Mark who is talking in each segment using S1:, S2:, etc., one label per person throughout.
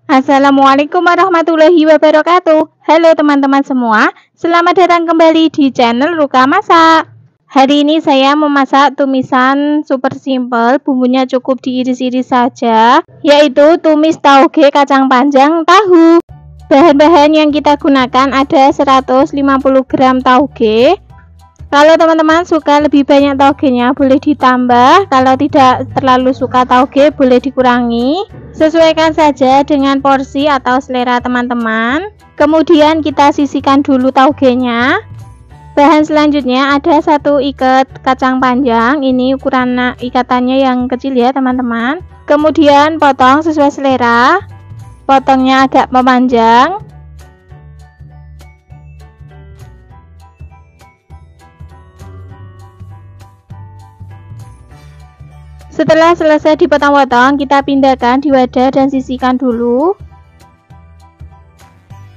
S1: Assalamualaikum warahmatullahi wabarakatuh. Halo teman-teman semua, selamat datang kembali di channel Ruka Masak. Hari ini saya memasak tumisan super simple, bumbunya cukup diiris-iris saja, yaitu tumis tauge kacang panjang tahu. Bahan-bahan yang kita gunakan ada 150 gram tauge. Kalau teman-teman suka lebih banyak taugenya boleh ditambah, kalau tidak terlalu suka tauge boleh dikurangi. Sesuaikan saja dengan porsi atau selera teman-teman. Kemudian kita sisihkan dulu taugenya. Bahan selanjutnya ada 1 ikat kacang panjang, ini ukuran ikatannya yang kecil ya teman-teman. Kemudian potong sesuai selera, potongnya agak memanjang. Setelah selesai dipotong-potong, kita pindahkan di wadah dan sisihkan dulu.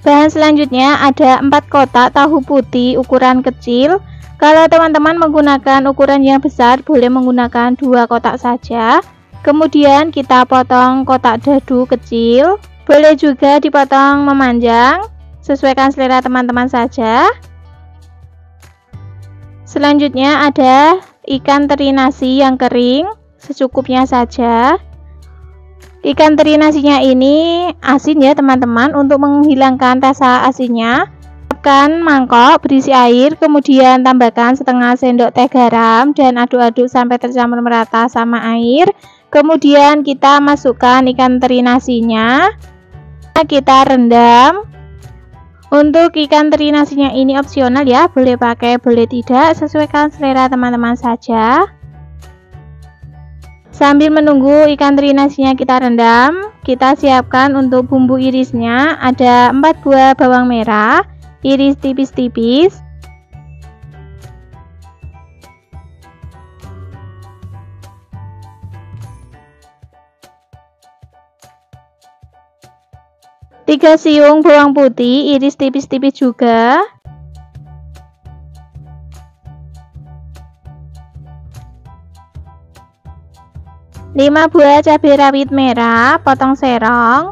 S1: Bahan selanjutnya ada 4 kotak tahu putih ukuran kecil. Kalau teman-teman menggunakan ukuran yang besar, boleh menggunakan 2 kotak saja. Kemudian kita potong kotak dadu kecil. Boleh juga dipotong memanjang, sesuaikan selera teman-teman saja. Selanjutnya ada ikan teri nasi yang kering, secukupnya saja. Ikan teri nasinya ini asin ya teman-teman. Untuk menghilangkan rasa asinnya, siapkan mangkok berisi air, kemudian tambahkan setengah sendok teh garam dan aduk-aduk sampai tercampur merata sama air. Kemudian kita masukkan ikan teri nasinya, kita rendam. Untuk ikan teri nasinya ini opsional ya, boleh pakai boleh tidak, sesuaikan selera teman-teman saja. Sambil menunggu ikan teri nasinya kita rendam, kita siapkan untuk bumbu irisnya. Ada 4 buah bawang merah, iris tipis-tipis. Tiga siung bawang putih, iris tipis-tipis juga. 5 buah cabai rawit merah, potong serong.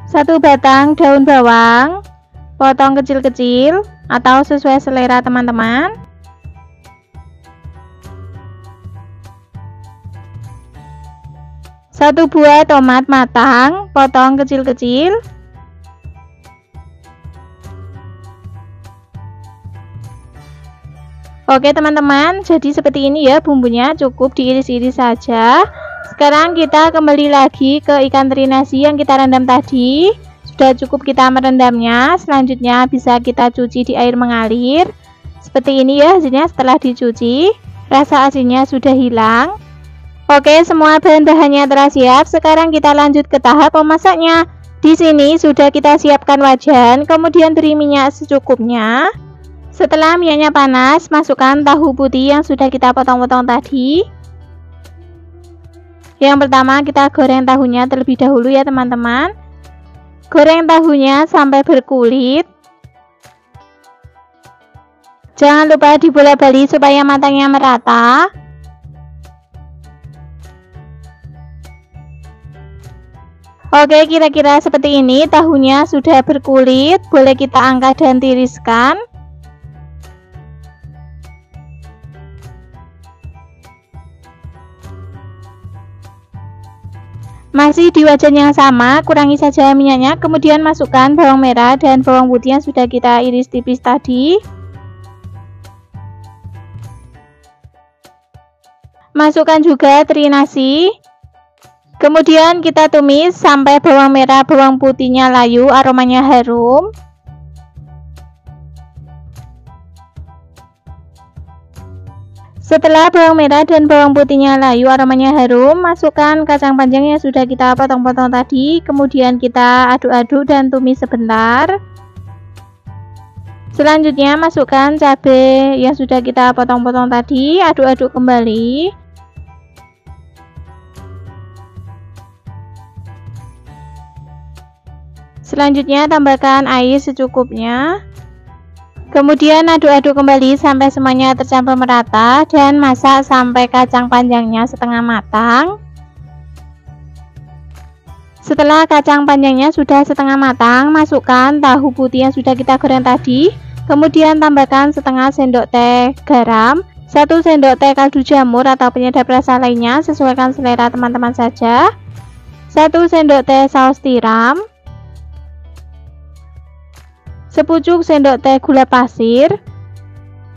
S1: 1 batang daun bawang, potong kecil-kecil atau sesuai selera teman-teman. 1 buah tomat matang, potong kecil-kecil. Oke teman-teman, jadi seperti ini ya bumbunya, cukup diiris-iris saja. Sekarang kita kembali lagi ke ikan teri nasi yang kita rendam tadi. Sudah cukup kita merendamnya. Selanjutnya bisa kita cuci di air mengalir. Seperti ini ya hasilnya setelah dicuci. Rasa asinnya sudah hilang. Oke, semua bahan-bahannya telah siap. Sekarang kita lanjut ke tahap memasaknya. Di sini sudah kita siapkan wajan, kemudian beri minyak secukupnya. Setelah minyaknya panas, masukkan tahu putih yang sudah kita potong-potong tadi. Yang pertama kita goreng tahunya terlebih dahulu ya teman-teman. Goreng tahunya sampai berkulit. Jangan lupa dibolak-balik supaya matangnya merata. Oke, kira-kira seperti ini tahunya sudah berkulit. Boleh kita angkat dan tiriskan. Masih di wajan yang sama, kurangi saja minyaknya, kemudian masukkan bawang merah dan bawang putih yang sudah kita iris tipis tadi. Masukkan juga teri nasi. Kemudian kita tumis sampai bawang merah bawang putihnya layu, aromanya harum. Setelah bawang merah dan bawang putihnya layu, aromanya harum, masukkan kacang panjang yang sudah kita potong-potong tadi. Kemudian kita aduk-aduk dan tumis sebentar. Selanjutnya masukkan cabai yang sudah kita potong-potong tadi, aduk-aduk kembali. Selanjutnya tambahkan air secukupnya. Kemudian aduk-aduk kembali sampai semuanya tercampur merata dan masak sampai kacang panjangnya setengah matang. Setelah kacang panjangnya sudah setengah matang, masukkan tahu putih yang sudah kita goreng tadi. Kemudian tambahkan setengah sendok teh garam, 1 sendok teh kaldu jamur atau penyedap rasa lainnya, sesuaikan selera teman-teman saja. 1 sendok teh saus tiram, sepucuk sendok teh gula pasir,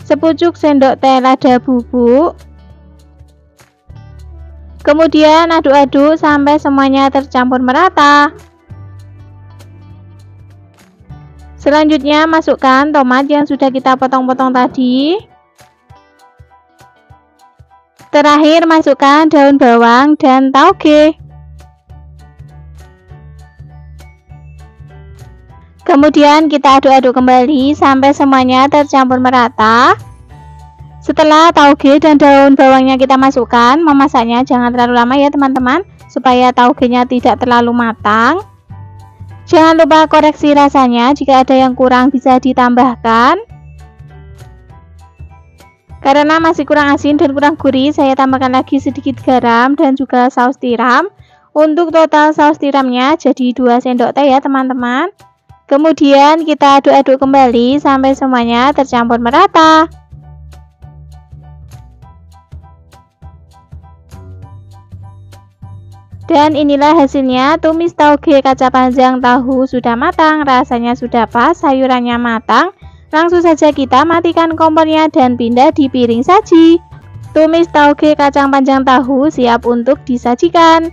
S1: sepucuk sendok teh lada bubuk. Kemudian aduk-aduk sampai semuanya tercampur merata. Selanjutnya masukkan tomat yang sudah kita potong-potong tadi. Terakhir masukkan daun bawang dan tauge. Kemudian kita aduk-aduk kembali sampai semuanya tercampur merata. Setelah tauge dan daun bawangnya kita masukkan, memasaknya jangan terlalu lama ya teman-teman, supaya taugenya tidak terlalu matang. Jangan lupa koreksi rasanya, jika ada yang kurang bisa ditambahkan. Karena masih kurang asin dan kurang gurih, saya tambahkan lagi sedikit garam dan juga saus tiram. Untuk total saus tiramnya jadi 2 sendok teh ya teman-teman. Kemudian kita aduk-aduk kembali sampai semuanya tercampur merata. Dan inilah hasilnya, tumis tauge kaca panjang tahu sudah matang, rasanya sudah pas, sayurannya matang. Langsung saja kita matikan kompornya dan pindah di piring saji. Tumis tauge kacang panjang tahu siap untuk disajikan.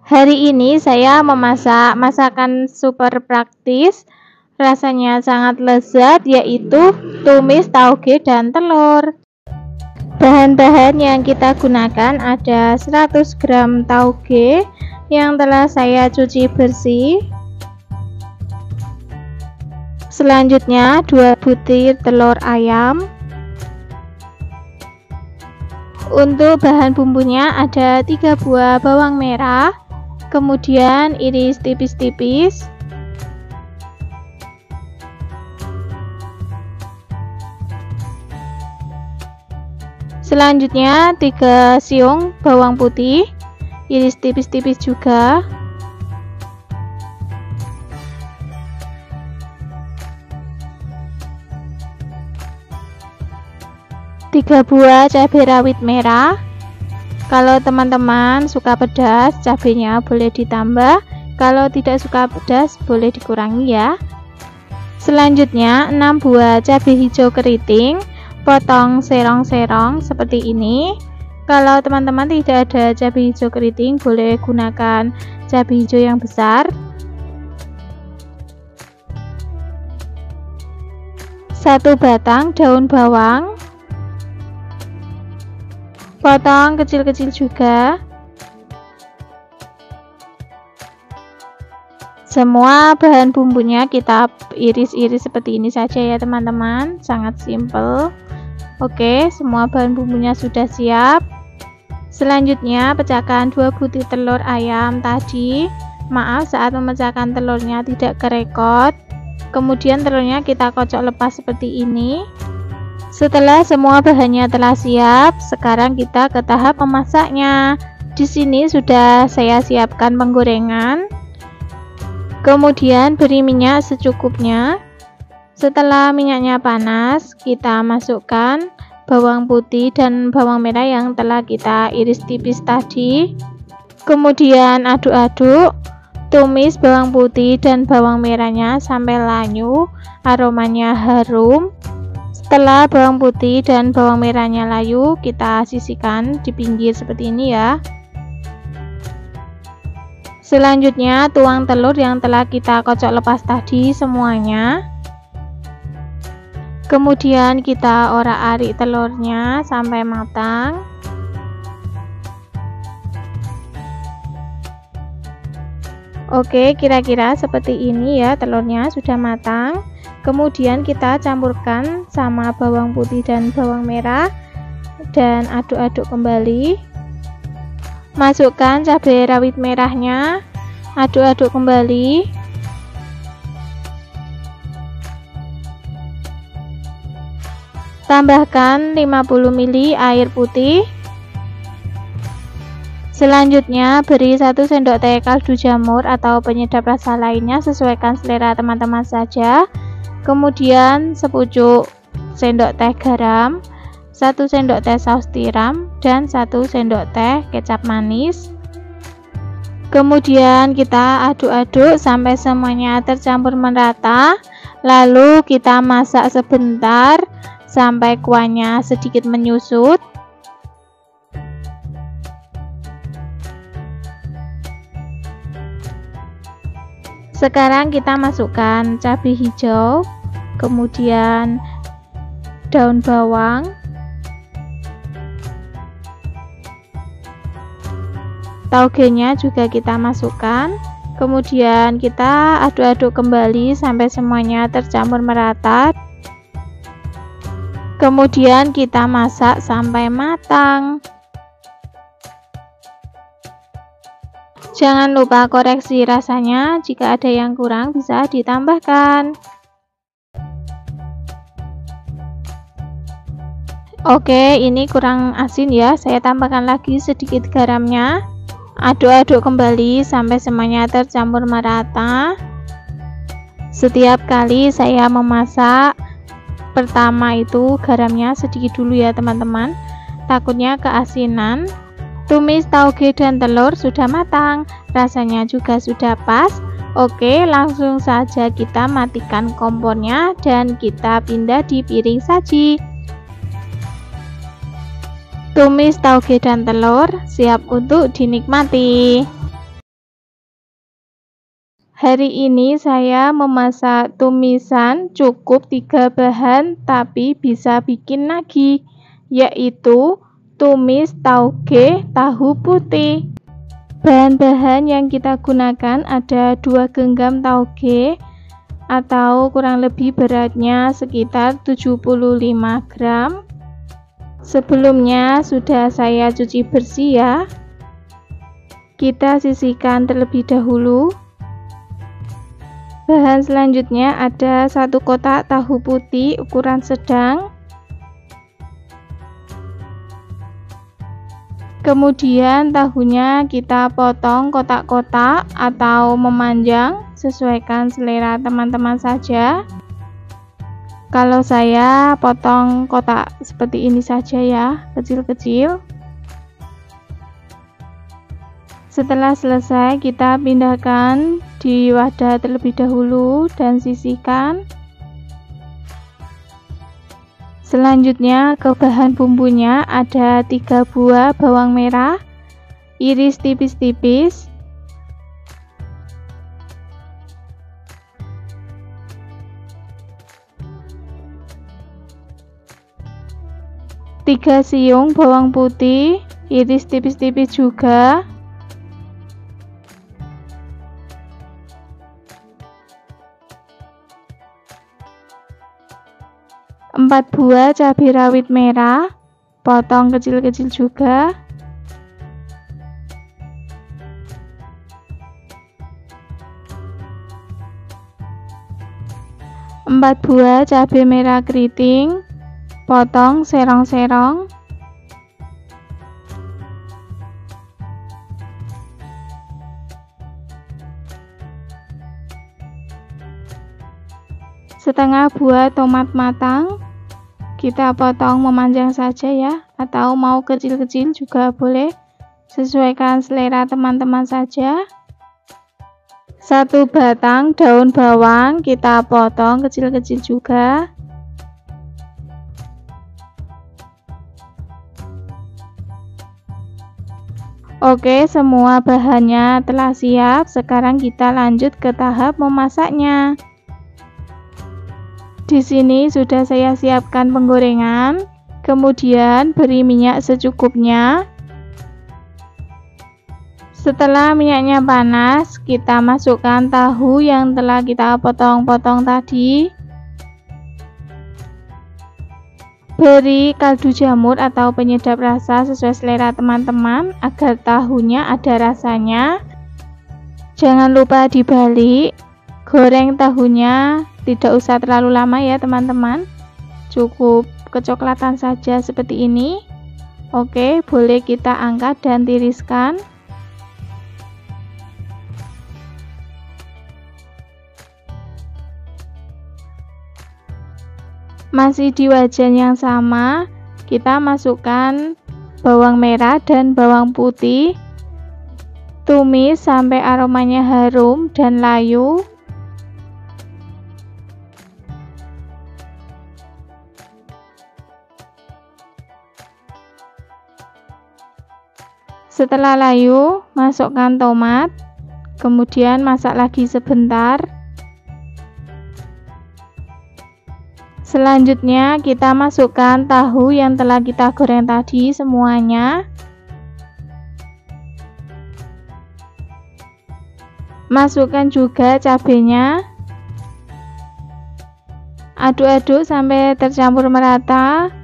S1: Hari ini saya memasak masakan super praktis, rasanya sangat lezat, yaitu tumis tauge dan telur. Bahan-bahan yang kita gunakan ada 100 gram tauge yang telah saya cuci bersih. Selanjutnya 2 butir telur ayam. Untuk bahan bumbunya ada 3 buah bawang merah, kemudian iris tipis-tipis. Selanjutnya 3 siung bawang putih, iris tipis-tipis juga. Tiga buah cabai rawit merah. Kalau teman-teman suka pedas, cabenya boleh ditambah. Kalau tidak suka pedas, boleh dikurangi ya. Selanjutnya 6 buah cabai hijau keriting, potong serong-serong seperti ini. Kalau teman-teman tidak ada cabai hijau keriting, boleh gunakan cabai hijau yang besar. 1 batang daun bawang, potong kecil-kecil juga. Semua bahan bumbunya kita iris-iris seperti ini saja ya teman-teman, sangat simple. Oke, semua bahan bumbunya sudah siap. Selanjutnya pecahkan 2 butir telur ayam tadi. Maaf, saat memecahkan telurnya tidak kerekot. Kemudian telurnya kita kocok lepas seperti ini. Setelah semua bahannya telah siap, sekarang kita ke tahap memasaknya. Di sini sudah saya siapkan penggorengan. Kemudian beri minyak secukupnya. Setelah minyaknya panas, kita masukkan bawang putih dan bawang merah yang telah kita iris tipis tadi. Kemudian aduk-aduk, tumis bawang putih dan bawang merahnya sampai layu, aromanya harum. Setelah bawang putih dan bawang merahnya layu, kita sisihkan di pinggir seperti ini ya. Selanjutnya tuang telur yang telah kita kocok lepas tadi semuanya. Kemudian kita orak-arik telurnya sampai matang. Oke, kira-kira seperti ini ya, telurnya sudah matang. Kemudian kita campurkan sama bawang putih dan bawang merah dan aduk-aduk kembali. Masukkan cabai rawit merahnya, aduk-aduk kembali. Tambahkan 50 ml air putih. Selanjutnya beri 1 sendok teh kaldu jamur atau penyedap rasa lainnya, sesuaikan selera teman-teman saja. Kemudian sepucuk sendok teh garam, 1 sendok teh saus tiram, dan 1 sendok teh kecap manis. Kemudian kita aduk-aduk sampai semuanya tercampur merata. Lalu kita masak sebentar sampai kuahnya sedikit menyusut. Sekarang kita masukkan cabai hijau, kemudian daun bawang, taugenya juga kita masukkan. Kemudian kita aduk-aduk kembali sampai semuanya tercampur merata. Kemudian kita masak sampai matang. Jangan lupa koreksi rasanya, jika ada yang kurang bisa ditambahkan. Oke, ini kurang asin ya, saya tambahkan lagi sedikit garamnya. Aduk-aduk kembali sampai semuanya tercampur merata. Setiap kali saya memasak, pertama itu garamnya sedikit dulu ya teman-teman, takutnya keasinan. Tumis tauge dan telur sudah matang, rasanya juga sudah pas. Oke, langsung saja kita matikan kompornya dan kita pindah di piring saji. Tumis tauge dan telur siap untuk dinikmati. Hari ini saya memasak tumisan cukup 3 bahan, tapi bisa bikin lagi, yaitu tumis tauge tahu putih. Bahan-bahan yang kita gunakan ada 2 genggam tauge atau kurang lebih beratnya sekitar 75 gram. Sebelumnya sudah saya cuci bersih ya. Kita sisihkan terlebih dahulu. Bahan selanjutnya ada 1 kotak tahu putih ukuran sedang. Kemudian tahunya kita potong kotak-kotak atau memanjang, sesuaikan selera teman-teman saja. Kalau saya potong kotak seperti ini saja ya, kecil-kecil. Setelah selesai kita pindahkan di wadah terlebih dahulu dan sisihkan. Selanjutnya ke bahan bumbunya ada 3 buah bawang merah, iris tipis-tipis, 3 siung bawang putih, iris tipis-tipis juga, 4 buah cabai rawit merah, potong kecil-kecil juga, 4 buah cabai merah keriting, potong serong-serong, 1/2 buah tomat matang, kita potong memanjang saja ya, atau mau kecil-kecil juga boleh, sesuaikan selera teman-teman saja. 1 batang daun bawang kita potong kecil-kecil juga. Oke, semua bahannya telah siap. Sekarang kita lanjut ke tahap memasaknya. Di sini sudah saya siapkan penggorengan, kemudian beri minyak secukupnya. Setelah minyaknya panas, kita masukkan tahu yang telah kita potong-potong tadi. Beri kaldu jamur atau penyedap rasa sesuai selera teman-teman agar tahunya ada rasanya. Jangan lupa dibalik. Goreng tahunya tidak usah terlalu lama ya teman-teman, cukup kecoklatan saja seperti ini. Oke, boleh kita angkat dan tiriskan. Masih di wajan yang sama, kita masukkan bawang merah dan bawang putih. Tumis sampai aromanya harum dan layu. Setelah layu, masukkan tomat, kemudian masak lagi sebentar. Selanjutnya kita masukkan tahu yang telah kita goreng tadi semuanya. Masukkan juga cabenya. Aduk-aduk sampai tercampur merata.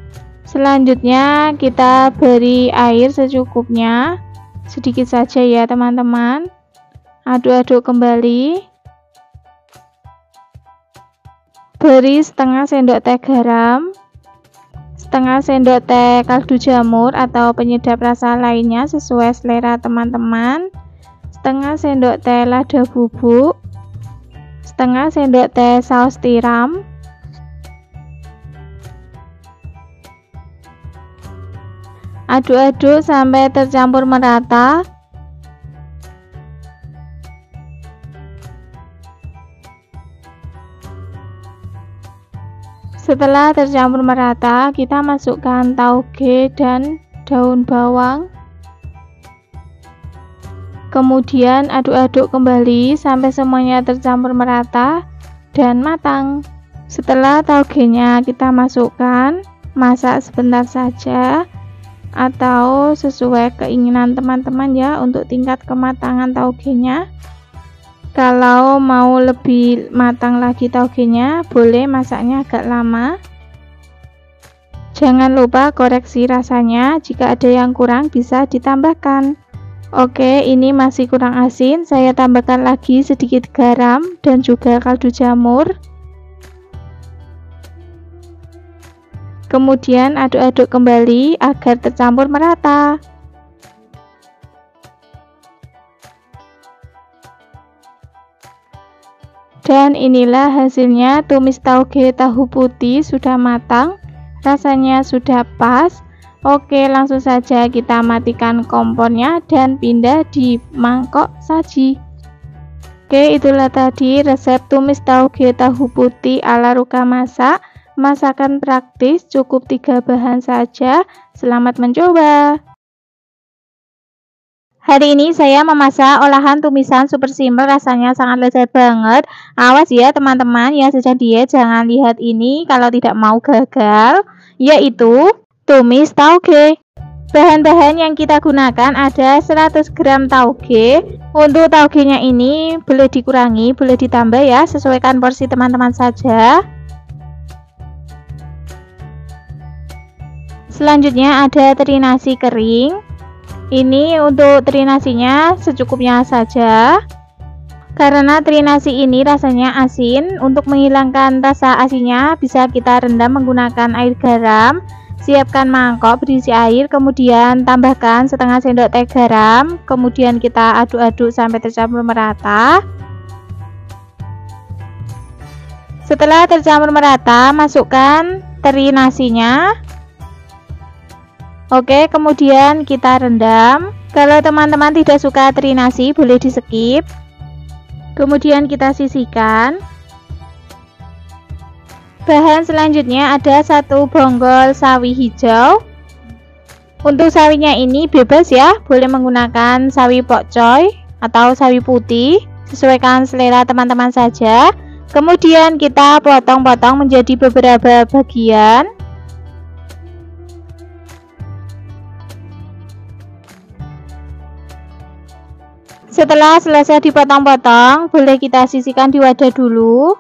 S1: Selanjutnya kita beri air secukupnya. Sedikit saja ya teman-teman. Aduk-aduk kembali. Beri setengah sendok teh garam, setengah sendok teh kaldu jamur atau penyedap rasa lainnya sesuai selera teman-teman, setengah sendok teh lada bubuk, setengah sendok teh saus tiram, aduk-aduk sampai tercampur merata. Setelah tercampur merata, kita masukkan tauge dan daun bawang. Kemudian aduk-aduk kembali sampai semuanya tercampur merata dan matang. Setelah taugenya kita masukkan, masak sebentar saja atau sesuai keinginan teman-teman ya untuk tingkat kematangan taugenya. Kalau mau lebih matang lagi taugenya, boleh masaknya agak lama. Jangan lupa koreksi rasanya, jika ada yang kurang bisa ditambahkan. Oke, ini masih kurang asin, saya tambahkan lagi sedikit garam dan juga kaldu jamur. Kemudian aduk-aduk kembali agar tercampur merata. Dan inilah hasilnya, tumis tauge tahu putih sudah matang, rasanya sudah pas. Oke, langsung saja kita matikan kompornya dan pindah di mangkok saji. Oke, itulah tadi resep tumis tauge tahu putih ala Ruka Masak. Masakan praktis, cukup 3 bahan saja. Selamat mencoba. Hari ini saya memasak olahan tumisan super simple, rasanya sangat lezat banget. Awas ya teman-teman yang sedang diet, jangan lihat ini kalau tidak mau gagal, yaitu tumis tauge. Bahan-bahan yang kita gunakan ada 100 gram tauge. Untuk taugenya ini boleh dikurangi, boleh ditambah ya, sesuaikan porsi teman-teman saja. Selanjutnya ada teri nasi kering. Ini untuk teri nasinya secukupnya saja. Karena teri nasi ini rasanya asin, untuk menghilangkan rasa asinnya bisa kita rendam menggunakan air garam. Siapkan mangkok berisi air, kemudian tambahkan setengah sendok teh garam, kemudian kita aduk-aduk sampai tercampur merata. Setelah tercampur merata, masukkan teri nasinya. Oke, kemudian kita rendam. Kalau teman-teman tidak suka teri nasi, boleh di skip. Kemudian kita sisihkan. Bahan selanjutnya ada 1 bonggol sawi hijau. Untuk sawinya ini bebas ya, boleh menggunakan sawi pokcoy atau sawi putih, sesuaikan selera teman-teman saja. Kemudian kita potong-potong menjadi beberapa bagian. Setelah selesai dipotong-potong, boleh kita sisihkan di wadah dulu.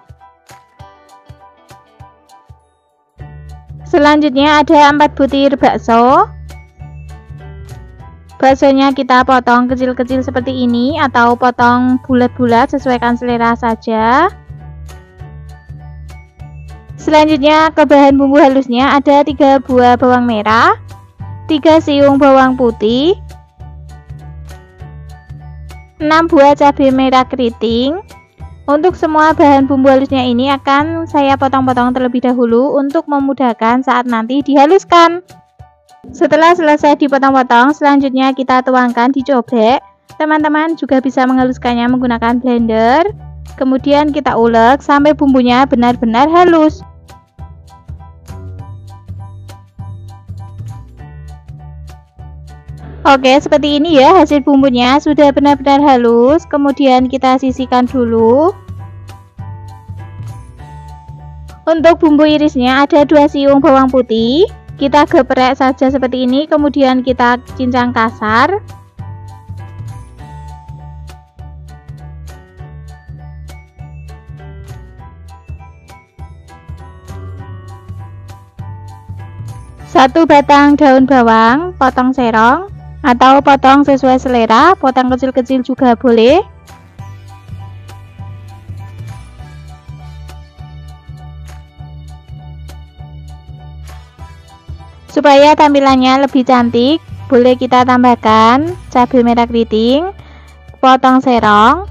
S1: Selanjutnya ada 4 butir bakso. Baksonya kita potong kecil-kecil seperti ini atau potong bulat-bulat, sesuaikan selera saja. Selanjutnya ke bahan bumbu halusnya ada 3 buah bawang merah, 3 siung bawang putih, 6 buah cabai merah keriting. Untuk semua bahan bumbu halusnya ini akan saya potong-potong terlebih dahulu untuk memudahkan saat nanti dihaluskan. Setelah selesai dipotong-potong, selanjutnya kita tuangkan di cobek. Teman-teman juga bisa menghaluskannya menggunakan blender. Kemudian kita ulek sampai bumbunya benar-benar halus. Oke, seperti ini ya hasil bumbunya sudah benar-benar halus. Kemudian kita sisihkan dulu. Untuk bumbu irisnya ada 2 siung bawang putih. Kita geprek saja seperti ini, kemudian kita cincang kasar. Satu batang daun bawang, potong serong atau potong sesuai selera, potong kecil-kecil juga boleh. Supaya tampilannya lebih cantik, boleh kita tambahkan cabai merah keriting, potong serong.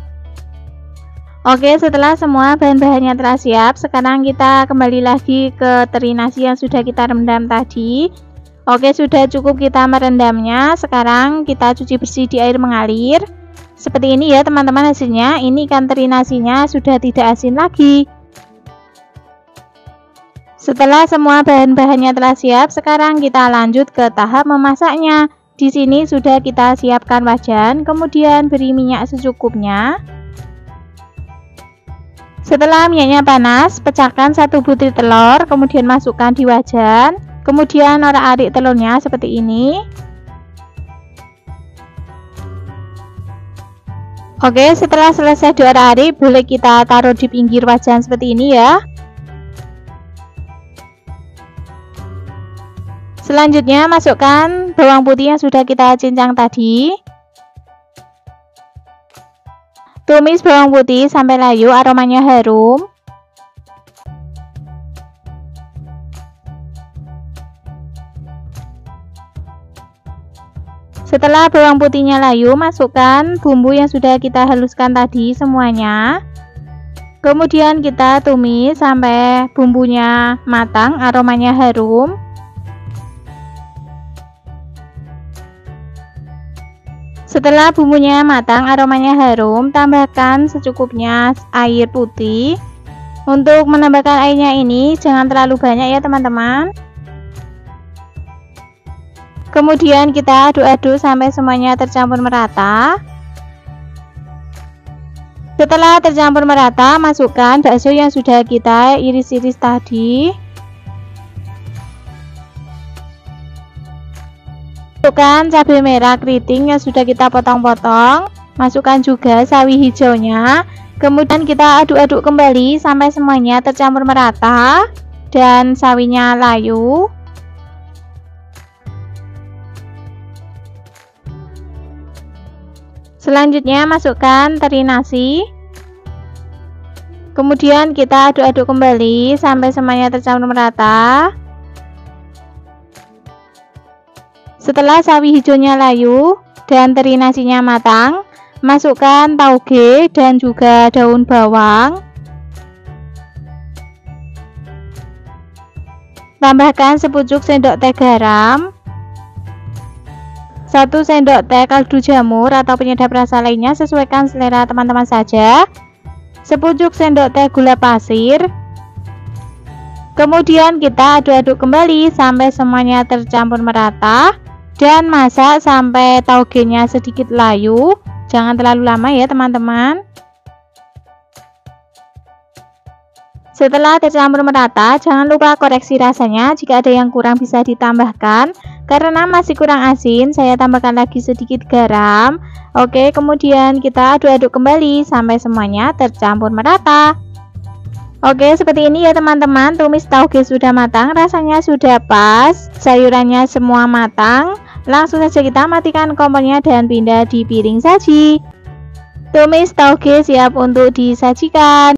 S1: Oke, setelah semua bahan-bahannya telah siap, sekarang kita kembali lagi ke teri nasi yang sudah kita rendam tadi. Oke, sudah cukup kita merendamnya. Sekarang kita cuci bersih di air mengalir. Seperti ini ya teman-teman hasilnya. Ini ikan teri nasinya sudah tidak asin lagi. Setelah semua bahan-bahannya telah siap, sekarang kita lanjut ke tahap memasaknya. Di sini sudah kita siapkan wajan, kemudian beri minyak secukupnya. Setelah minyaknya panas, pecahkan 1 butir telur, kemudian masukkan di wajan. Kemudian orak-arik telurnya seperti ini. Oke, setelah selesai diorak-arik, boleh kita taruh di pinggir wajan seperti ini ya. Selanjutnya masukkan bawang putih yang sudah kita cincang tadi. Tumis bawang putih sampai layu, aromanya harum. Setelah bawang putihnya layu, masukkan bumbu yang sudah kita haluskan tadi semuanya. Kemudian kita tumis sampai bumbunya matang, aromanya harum. Setelah bumbunya matang, aromanya harum, tambahkan secukupnya air putih. Untuk menambahkan airnya ini jangan terlalu banyak ya teman-teman. Kemudian kita aduk-aduk sampai semuanya tercampur merata. Setelah tercampur merata, masukkan bakso yang sudah kita iris-iris tadi. Masukkan cabai merah keriting yang sudah kita potong-potong. Masukkan juga sawi hijaunya. Kemudian kita aduk-aduk kembali sampai semuanya tercampur merata dan sawinya layu. Selanjutnya masukkan teri nasi. Kemudian kita aduk-aduk kembali sampai semuanya tercampur merata. Setelah sawi hijaunya layu dan teri nasinya matang, masukkan tauge dan juga daun bawang. Tambahkan sepucuk sendok teh garam, 1 sendok teh kaldu jamur atau penyedap rasa lainnya, sesuaikan selera teman-teman saja. Sepucuk sendok teh gula pasir. Kemudian kita aduk-aduk kembali sampai semuanya tercampur merata dan masak sampai taugenya sedikit layu. Jangan terlalu lama ya teman-teman. Setelah tercampur merata, jangan lupa koreksi rasanya. Jika ada yang kurang bisa ditambahkan. Karena masih kurang asin, saya tambahkan lagi sedikit garam. Oke, kemudian kita aduk-aduk kembali sampai semuanya tercampur merata. Oke, seperti ini ya teman-teman. Tumis tauge sudah matang, rasanya sudah pas, sayurannya semua matang. Langsung saja kita matikan kompornya dan pindah di piring saji. Tumis tauge siap untuk disajikan.